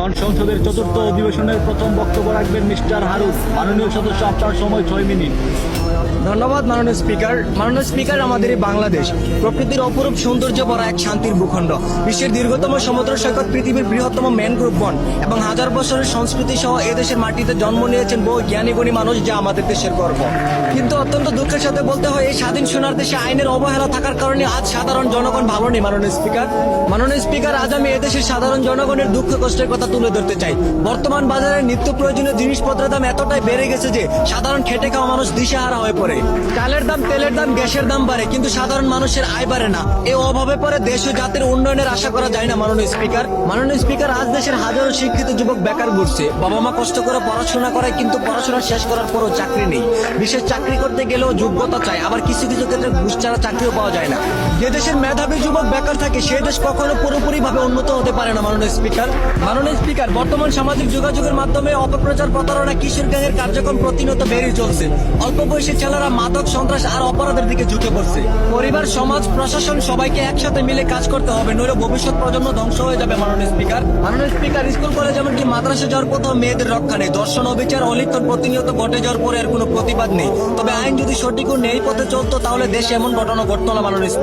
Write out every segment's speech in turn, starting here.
এখন সংসদের চতুর্থ অধিবেশনের প্রথম বক্তব্য রাখবেন মিস্টার হারুন। মাননীয় সদস্য, আপনার সময় 6 মিনিট। ধন্যবাদ মাননীয় স্পিকার। মাননীয় স্পিকার, আমাদের এই বাংলাদেশ প্রকৃতির অপরূপ সৌন্দর্য ভরা এক শান্তির ভূখণ্ড, বিশ্বের দীর্ঘতম সমুদ্র সৈকত, পৃথিবীর বৃহত্তম ম্যানগ্রোভ বন এবং হাজার বছরের সংস্কৃতি সহ এদেশের মাটিতে জন্ম নিয়েছেন বহু জ্ঞানী গুণী মানুষ, যা আমাদের দেশের গর্ব। কিন্তু অত্যন্ত দুঃখের সাথে বলতে হয়, এই স্বাধীন সোনার দেশে আইনের অবহেলা থাকার কারণে আজ সাধারণ জনগণ ভালো নেই। মাননীয় স্পিকার, আজ আমি এদেশের সাধারণ জনগণের দুঃখ কষ্টের কথা তুলে ধরতে চাই। বর্তমান বাজারে নিত্য প্রয়োজনীয় জিনিসপত্রের দাম এতটাই বেড়ে গেছে যে সাধারণ খেটে খাওয়া মানুষ দিশেহারা হয়ে পড়ে। চালের দাম, তেলের দাম, গ্যাসের দাম বাড়ে, কিন্তু সাধারণ মানুষের আয় বাড়ে না। এই অভাবে পরে দেশ ও জাতির উন্নয়নের আশা করা যায় না। মাননীয় স্পিকার, আজ দেশের হাজারো শিক্ষিত যুবক বেকার ঘুরছে। বাবা মা কষ্ট করে পড়াশোনা করে, কিন্তু পড়াশোনা শেষ করার পরও চাকরি নেই। বিশেষ চাকরি করতে গেলেও যোগ্যতা চাই, আবার কিছু কিছু ক্ষেত্রে ঘুষ ছাড়া চাকরিও পাওয়া যায় না। যে দেশের মেধাবী যুবক বেকার থাকে, সে দেশ কখনো পুরোপুরি ভাবে উন্নত হতে পারে না। মাননীয় স্পিকার, বর্তমান সামাজিক যোগাযোগের মাধ্যমে অপপ্রচার, প্রতারণা, কিশোর গ্যাংয়ের কার্যক্রম প্রতিনিয়ত বেড়ে চলছে। অল্প বয়সী ছেলেরা মাদক, সন্ত্রাস আর অপরাধের দিকে ঝুঁকে পড়ছে। পরিবার, সমাজ, প্রশাসন সবাইকে একসাথে মিলে কাজ করতে হবে, নইলে ভবিষ্যৎ প্রজন্ম ধ্বংস হয়ে যাবে। মাননীয় স্পিকার, স্কুল কলেজ এমনকি মাদ্রাসা যাওয়ার কোথাও মেয়েদের রক্ষা নেই। ধর্ষণ, অবিচার, অলিখন প্রতিনিয়ত ঘটে যাওয়ার পরে এর কোনো প্রতিবাদ নেই। তবে আইন যদি সঠিক ও ন্যায় পথে চলতো, তাহলে দেশে এমন ঘটনা ঘটতো না। মাননীয়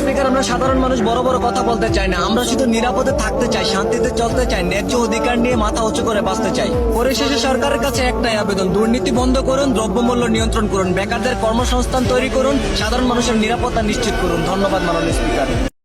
স্পিকার, আমরা সাধারণ মানুষ বড় বড় কথা বলতে চাই না, আমরা শুধু নিরাপদে থাকতে চাই, শান্তিতে চলতে চাই, ন্যায্য অধিকার নিয়ে মাথা উঁচু করে বাঁচতে চাই। পরিশেষে সরকারের কাছে একটাই আবেদন, দুর্নীতি বন্ধ করুন, দ্রব্যমূল্য নিয়ন্ত্রণ করুন, বেকারদের কর্মসংস্থান তৈরি করুন, সাধারণ মানুষের নিরাপত্তা নিশ্চিত করুন। ধন্যবাদ মাননীয় স্পিকার।